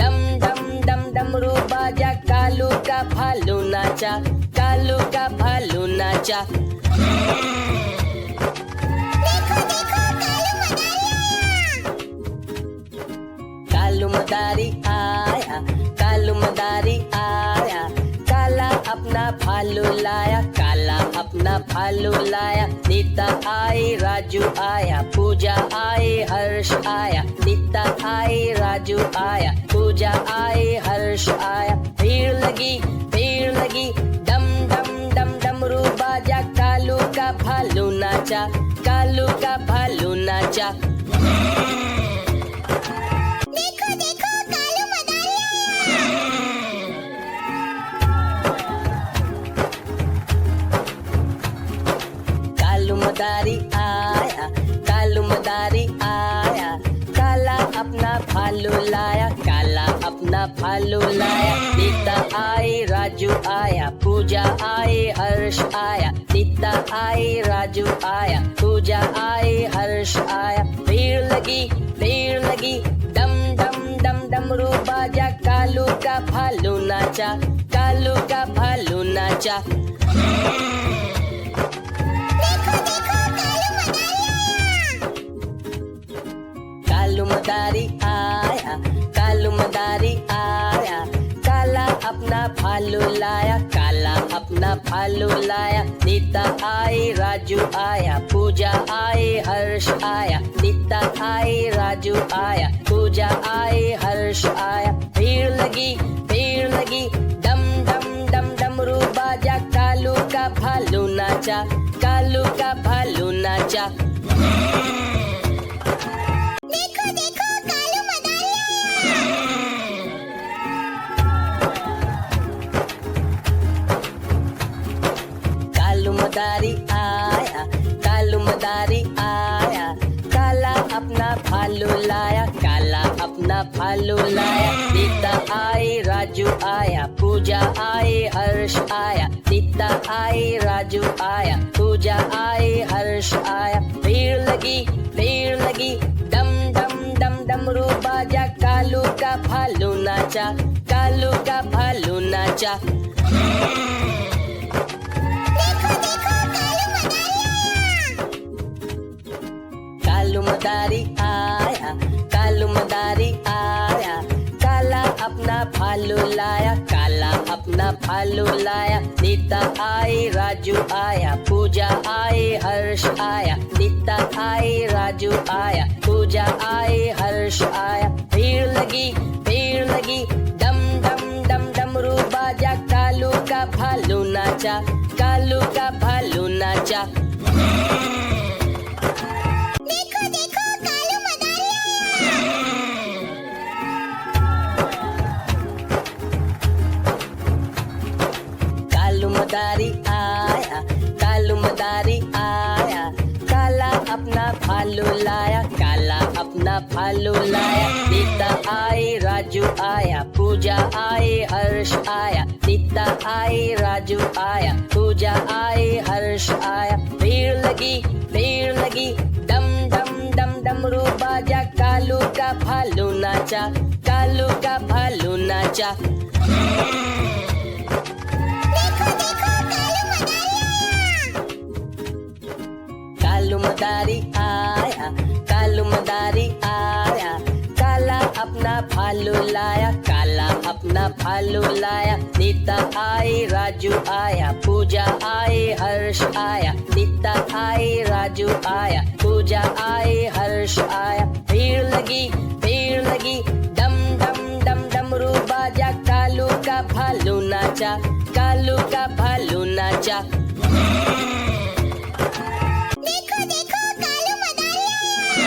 डम डम डम डमरू बाजा। कालू का भालू नाचा, कालू का भालू नाचा। कालू मदारी आया, कालू मदारी आया। काला अपना भालू लाया, काला अपना भालू लाया। नीता आई, राजू आया, पूजा आई, हर्ष आया। नीता आई, राजू आया, पूजा आई, हर्ष आया। भीड़ लगी, डम डम डम डमरू बाजा। कालू का भालू नाचा, कालू का भालू नाचा। देखो देखो कालू मदारी कालू मदारी आया, कालू मदारी आया। काला अपना भालू लाया, काला अपना भालू लाया। नीता आई, राजू आया, पूजा आई, हर्ष आया। नीता आई, राजू आया, पूजा आई, हर्ष आया। भीड़ लगी, डम डम डम डमरू बाजा। कालू का भालू नाचा, कालू का भालू नाचा। कालू मदारी आया, कालू मदारी आया। काला अपना भालू लाया, काला अपना भालू लाया। नीता आई, राजू आया, पूजा आई, हर्ष आया। नीता आई, राजू आया, पूजा आई, हर्ष आया। भीड़ लगी, डम डम डम डमरू बाजा। कालू का भालू नाचा, कालू का भालू नाचा। देखो देखो कालू मदारी कालू मदारी आया, कालू मदारी आया। काला अपना भालू लाया, काला अपना भालू लाया। नीता आई, राजू आया, पूजा आई, हर्ष आया। नीता आई, राजू आया, पूजा आई, हर्ष आया। भीड़ लगी, डम डम डम डमरू बाजा। कालू का भालू नाचा, कालू का भालू नाचा। कालू मदारी आया, कालू मदारी आया। काला अपना भालू लाया, काला अपना अपना भालू लाया, नीता आई राजू आया, पूजा आई हर्ष आया, नीता आई राजू आया, पूजा आई हर्ष आया। भीड़ लगी डम डम डम डमरू बाजा, कालू का भालू नाचा, कालू का भालू नाचा। देखो देखो कालू मदारी आया। कालू मदारी आया, कालू मदारी आया, काला अपना भालू लाया, काला अपना भालू लाया, नीता आई राजू आया, पूजा आई हर्ष आया, नीता आई राजू आया, पूजा आई हर्ष आया। भीड़ लगी डम डम डम डमरू बाजा, कालू का भालू नाचा, कालू का भालू नाचा। देखो देखो कालू मदारी आया। कालू मदारी आया, काला अपना भालू लाया, काला अपना भालू लाया, नीता आई राजू आया, पूजा आई हर्ष आया, नीता आई राजू आया, पूजा आई हर्ष आया। भीड़ लगी डम डम डम डमरू बाजा, कालू का भालू नाचा, कालू का भालू नाचा। देखो देखो कालू मदारी आया।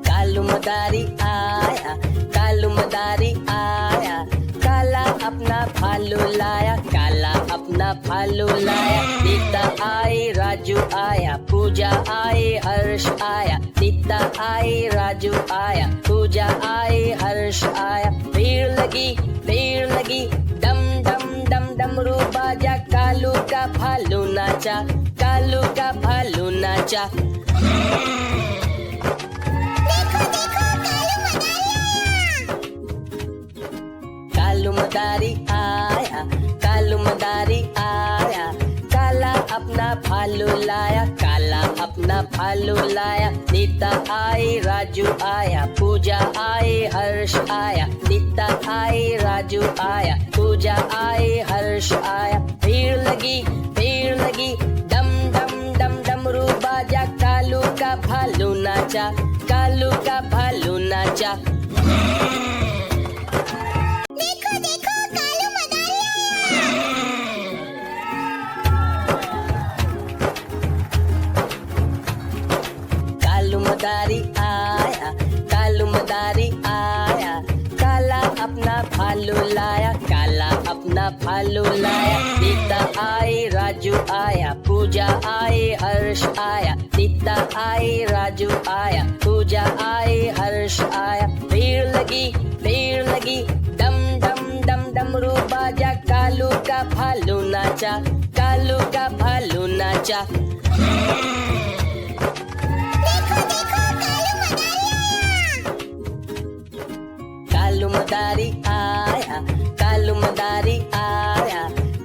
कालू मदारी आया, कालू मदारी आया, काला अपना भालू लाया, काला अपना भालू लाया, नीता आई राजू आया, पूजा आई हर्ष आया, नीता आई राजू आया, पूजा आई हर्ष आया। भीड़ लगी डम डम डम डमरू बाजा, कालू का भालू नाचा, कालू का भालू नाचा। देखो देखो कालू मदारी आया। कालू मदारी आया, काला अपना भालू लाया, काला अपना भालू लाया, नीता आई राजू आया, पूजा आई हर्ष आया, नीता आई राजू आया, पूजा आई हर्ष आया। भीड़ लगी डम डम डम डमरू बाजा, कालू का भालू नाचा, कालू का भालू नाचा। देखो देखो कालू मदारी आया। कालू मदारी आया, कालू मदारी आया, काला अपना भालू लाया, काला अपना भालू लाया, नीता आई राजू आया, पूजा आई हर्ष आया, नीता आई राजू आया, पूजा आई हर्ष आया। भीड़ लगी डम डम डम डमरू बाजा, कालू का भालू नाचा, कालू का भालू नाचा। देखो देखो कालू मदारी आया। कालू मदारी आया, कालू मदारी आया,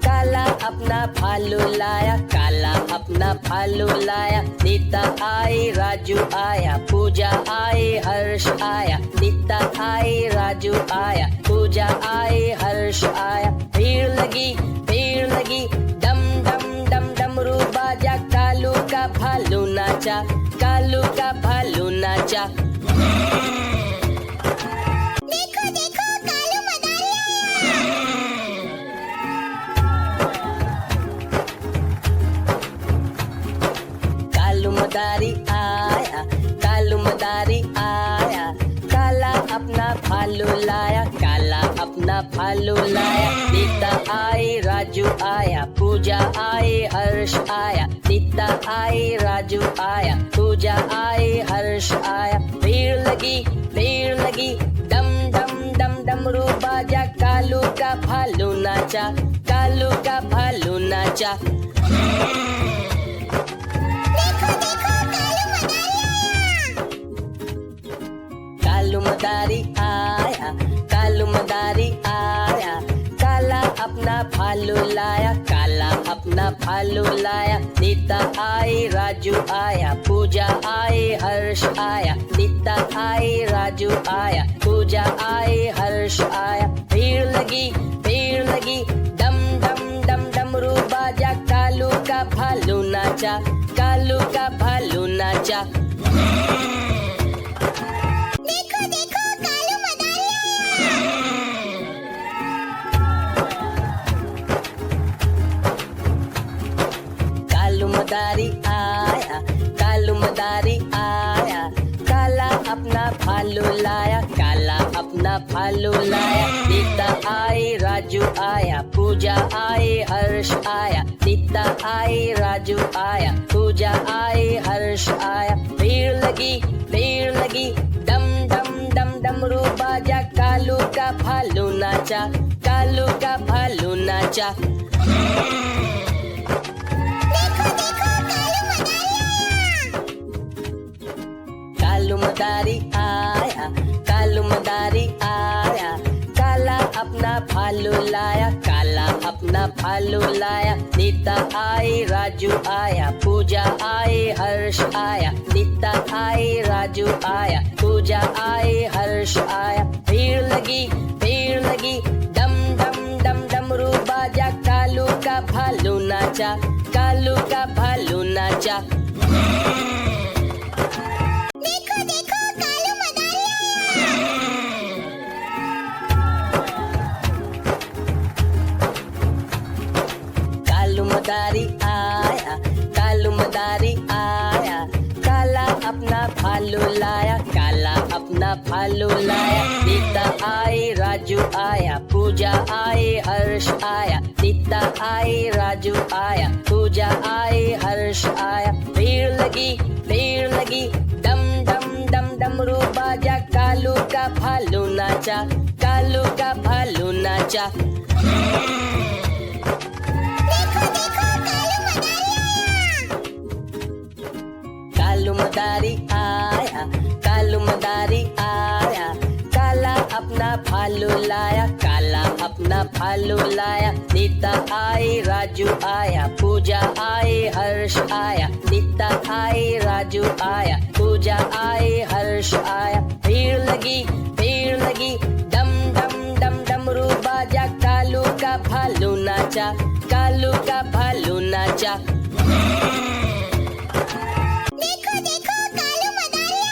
काला अपना भालू लाया, काला अपना भालू लाया, नीता आई राजू आया, पूजा आई हर्ष आया, नीता आई राजू आया, पूजा आई हर्ष आया। भीड़ लगी डम डम डम डमरू बाजा, कालू का भालू नाचा, कालू का भालू नाचा। देखो देखो कालू मदारी आया। कालू मदारी आया, कालू मदारी आया, काला अपना भालू लाया, काला अपना भालू लाया, नीता आई राजू आया, पूजा आई हर्ष आया, नीता आई राजू आया, पूजा आई हर्ष आया। भीड़ लगी डम डम डम डमरू बाजा, कालू का भालू नाचा, कालू का भालू नाचा। देखो देखो कालू मदारी आया। कालू मदारी आया, काला अपना भालू लाया, काला अपना भालू लाया, नीता आई राजू आया, पूजा आई हर्ष आया, नीता आई राजू राजू आया, पूजा आई हर्ष आया। भीड़ लगी डम डम डम डमरू बाजा, कालू का भालू नाचा, कालू का भालू नाचा। देखो देखो कालू मदारी कालू मदारी आया, कालू मदारी आया, काला अपना भालू लाया, काला अपना भालू लाया। सीता आई राजू आया, पूजा आई हर्ष आया, सीता आई राजू आया, पूजा आई हर्ष आया। भीड़ लगी डम डम डम डमरू बाजा, कालू का भालू नाचा, कालू का भालू नाचा। देखो देखो कालू मदारी कालू मदारी आया, कालू मदारी आया, काला अपना भालू लाया, काला अपना भालू लाया। सीता आई राजू आया, पूजा आई हर्ष आया, सीता आई राजू आया, पूजा आई हर्ष आया। भीड़ लगी डम डम डम डमरू बाजा, कालू का भालू नाचा, कालू का भालू नाचा। देखो देखो कालू मदारी कालू मदारी आया, कालू मदारी आया, काला अपना भालू लाया, काला अपना भालू लाया। सीता आई राजू आया, पूजा आई हर्ष आया, सीता आई राजू आया, पूजा आई हर्ष आया। भीड़ लगी डम डम डम डमरू बाजा, कालू का भालू नाचा, कालू का भालू नाचा। देखो देखो कालू मदारी कालू मदारी आया, कालू मदारी आया, काला अपना भालू लाया, काला अपना भालू लाया। सीता आई राजू आया, पूजा आई हर्ष आया, सीता आई राजू आया, पूजा आई हर्ष आया। भीड़ लगी डम डम डम डमरू बाजा, कालू का भालू नाचा, कालू का भालू नाचा। देखो देखो कालू मदारी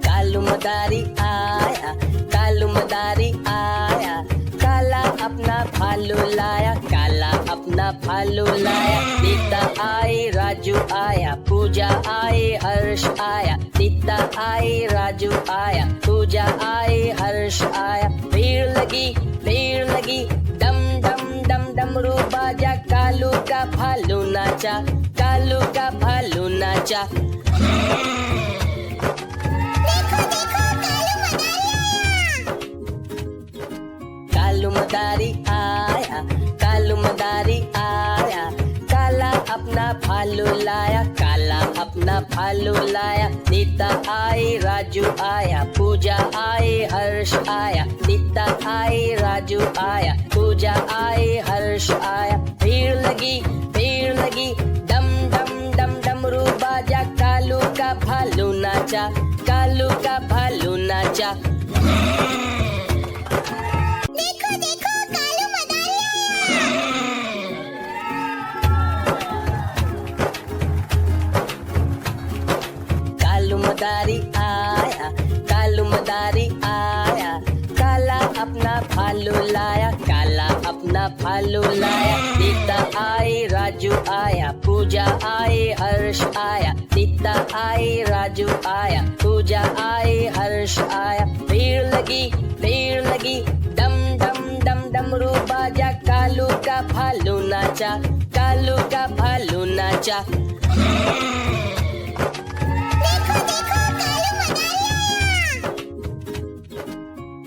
कालू मदारी आया, कालू मदारी आया, काला अपना भालू लाया, काला अपना भालू लाया। सीता आई राजू आया, पूजा आई हर्ष आया, सीता आई राजू आया, पूजा आई हर्ष आया। भीड़ लगी डम डम डम डमरू बाजा, कालू का भालू नाचा, कालू का भालू नाचा। देखो देखो कालू मदारी आया, कालू मदारी आया, काला अपना भालू लाया, काला अपना भालू लाया। सीता आई राजू आया, पूजा आई हर्ष आया, सीता आई राजू आया, पूजा आई हर्ष आया। भीड़ लगी डम डम डम डमरू बाजा, कालू का भालू नाचा, कालू का भालू नाचा। देखो देखो कालू मदारी कालू मदारी आया, कालू मदारी आया, काला अपना भालू लाया, काला अपना भालू लाया। सीता आई राजू आया, पूजा आई हर्ष आया, सीता आई राजू आया, पूजा आई हर्ष आया। भीड़ लगी डम डम डम डमरू बाजा, कालू का भालू नाचा, कालू का भालू नाचा। देखो देखो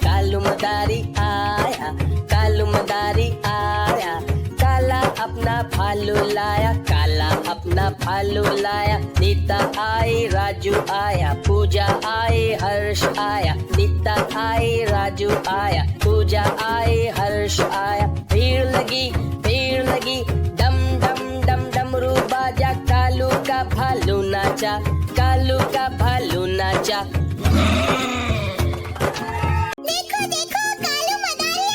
कालू मदारी कालू मदारी आया, कालू मदारी आया, काला अपना भालू लाया, काला अपना भालू लाया। सीता आई राजू आया, पूजा आई हर्ष आया, सीता आई राजू आया, पूजा आई हर्ष आया। भीड़ लगी डम डम डम डमरू बाजा, नाचा, कालू का भालू नाचा। देखो देखो कालू मदारी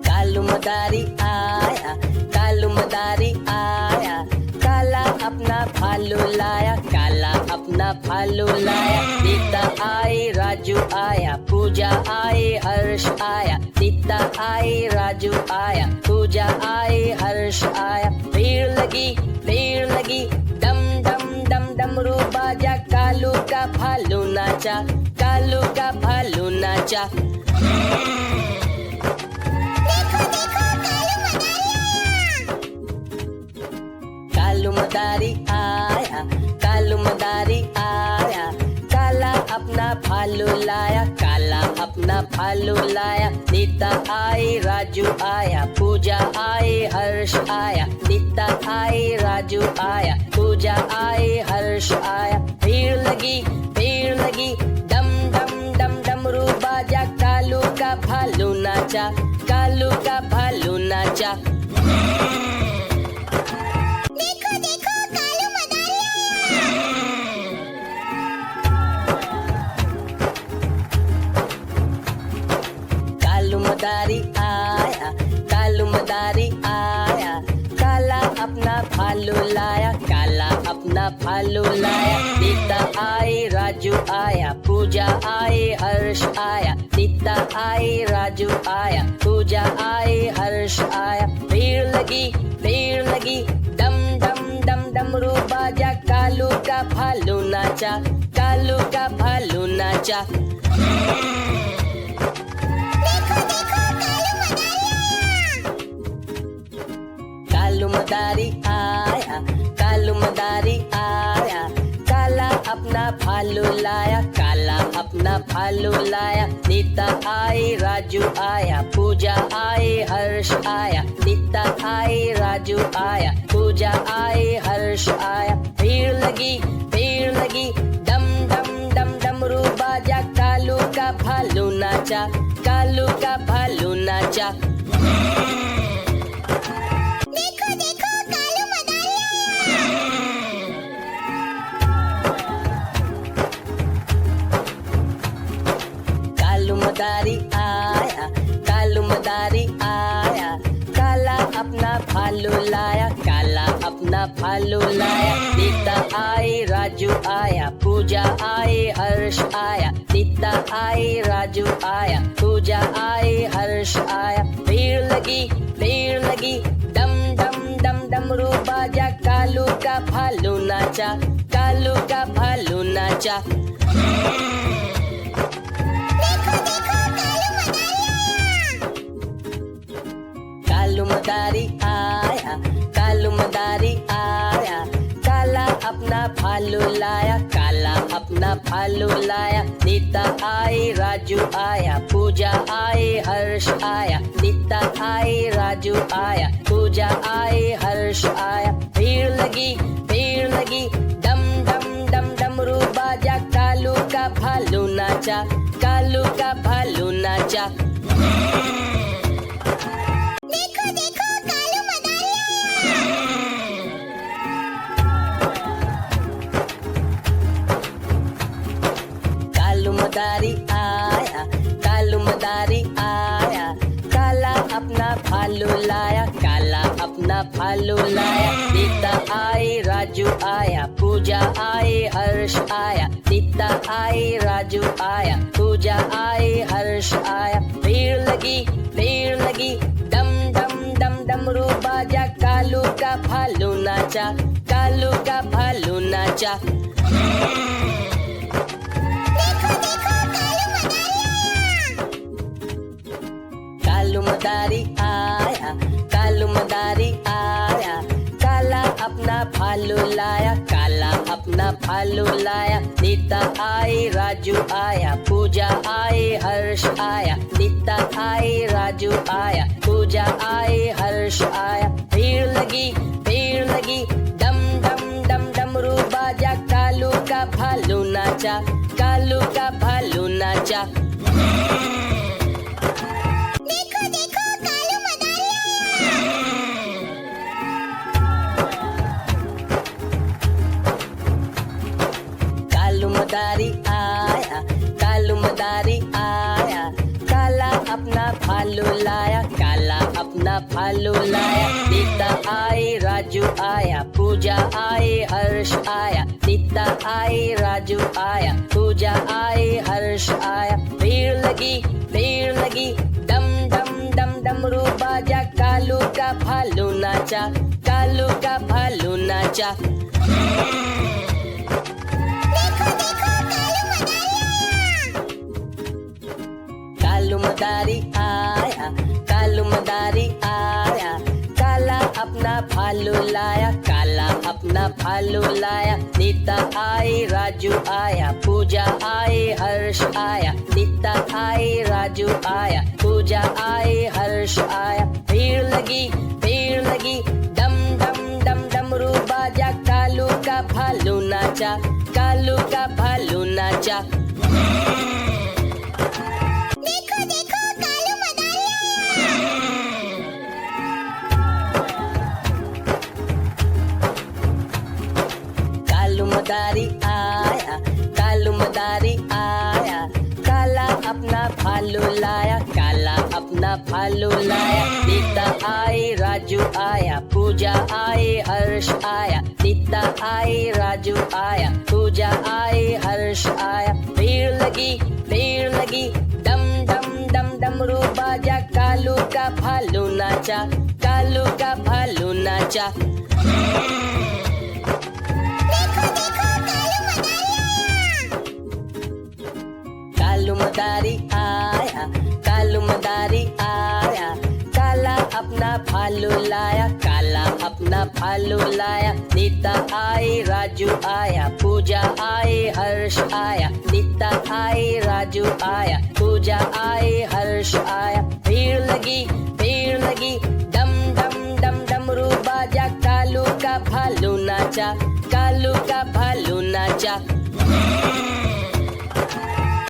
कालू मदारी आया, कालू मदारी आया, काला अपना भालू लाया, काला अपना भालू लाया। सीता आई, राजू आया, पूजा आई, हर्ष आया। सीता आई, राजू आया, पूजा आई, हर्ष आया। भीड़ लगी, डम डम डम डमरू बाजा, कालू का भालू नाचा, कालू का भालू नाचा। कालू मदारी आया, कालू मदारी आया, काला अपना भालू लाया, काला अपना भालू लाया। सीता आई, राजू आया, पूजा आई, हर्ष आया। सीता आई, राजू आया, पूजा आई, हर्ष आया। भीड़ लगी, डम डम डम डमरू बाजा, कालू का भालू नाचा, कालू का भालू नाचा। देखो देखो कालू मदारी कालू मदारी आया, कालू मदारी आया, काला अपना भालू लाया, काला अपना भालू लाया। सीता आई, राजू आया, पूजा आई, हर्ष आया। सीता आई, राजू आया, पूजा आई, हर्ष आया। भीड़ लगी, डम डम डम डमरू बाजा, कालू का भालू नाचा, कालू का भालू नाचा। कालू मदारी आया, कालू मदारी आया, काला अपना भालू लाया, काला अपना भालू लाया। सीता आई, राजू आया, पूजा आई, हर्ष आया। सीता आई, राजू आया, पूजा आई, हर्ष आया। भीड़ लगी, डम डम डम डमरू बाजा, कालू का भालू नाचा, कालू का भालू नाचा। देखो देखो कालू मदारी कालू मदारी आया, कालू मदारी आया, काला अपना भालू लाया, काला अपना भालू लाया। सीता आई, राजू आया, पूजा आई, हर्ष आया। सीता आई, राजू आया, पूजा आई, हर्ष आया। भीड़ लगी, डम डम डम डमरू बाजा, कालू का भालू नाचा, कालू का भालू नाचा। कालू मदारी आया, कालू मदारी आया, काला अपना भालू लाया, काला अपना भालू लाया। सीता आई, राजू आया, पूजा आई, हर्ष आया। सीता आई, राजू आया, पूजा आई, हर्ष आया। भीड़ लगी, डम डम डम डमरू बाजा, कालू का भालू नाचा, कालू का भालू नाचा। देखो देखो कालू मदारी कालू मदारी आया, कालू मदारी आया, काला अपना भालू लाया, काला अपना भालू लाया। सीता आई, राजू आया, पूजा आई, हर्ष आया। सीता आई, राजू आया, पूजा आई, हर्ष आया। भीड़ लगी, डम डम डम डमरू बाजा, कालू का भालू नाचा, कालू का भालू नाचा। कालू मदारी आया, कालू मदारी आया, काला अपना भालू लाया, काला अपना भालू लाया। सीता आई, राजू आया, पूजा आई, हर्ष आया। सीता आई, राजू आया, पूजा आई, हर्ष आया। भीड़ लगी, डम डम डम डमरू बाजा, कालू का भालू नाचा, कालू का भालू नाचा। देखो देखो कालू मदारी भालू लाया, काला अपना भालू लाया। नीता आई, राजू आया, पूजा आई, हर्ष आया। नीता आई, राजू आया, पूजा आई, हर्ष आया। भीड़ लगी, डम डम डम डमरू बाजा। कालू का भालू नाचा, कालू का भालू नाचा। कालू मदारी आया, कालू मदारी आया। काला अपना भालू लाया, काला अपना भालू लाया। नीता आई, राजू आया, पूजा आई, हर्ष आया। नीता आई, राजू आया, पूजा आई, हर्ष आया। भीड़ लगी, डम डम डम डमरू बाजा। कालू का भालू नाचा, कालू का भालू नाचा। कालू मदारी आया, कालू मदारी आया। काला अपना भालू लाया, काला अपना भालू लाया। नीता आई, राजू आया, पूजा आई, हर्ष आया। नीता आई, राजू आया, पूजा आई, हर्ष आया। भीड़ लगी, डम डम डम डमरू बाजा। कालू का भालू नाचा, कालू का भालू नाचा। कालू मदारी आया, कालू मदारी आया। काला अपना भालू लाया, काला अपना भालू लाया। नीता आई, राजू आया, पूजा आई, हर्ष आया। नीता आई, राजू आया, पूजा आई, हर्ष आया। भीड़ लगी, डम डम डम डमरू बाजा। कालू का भालू नाचा, कालू का भालू नाचा।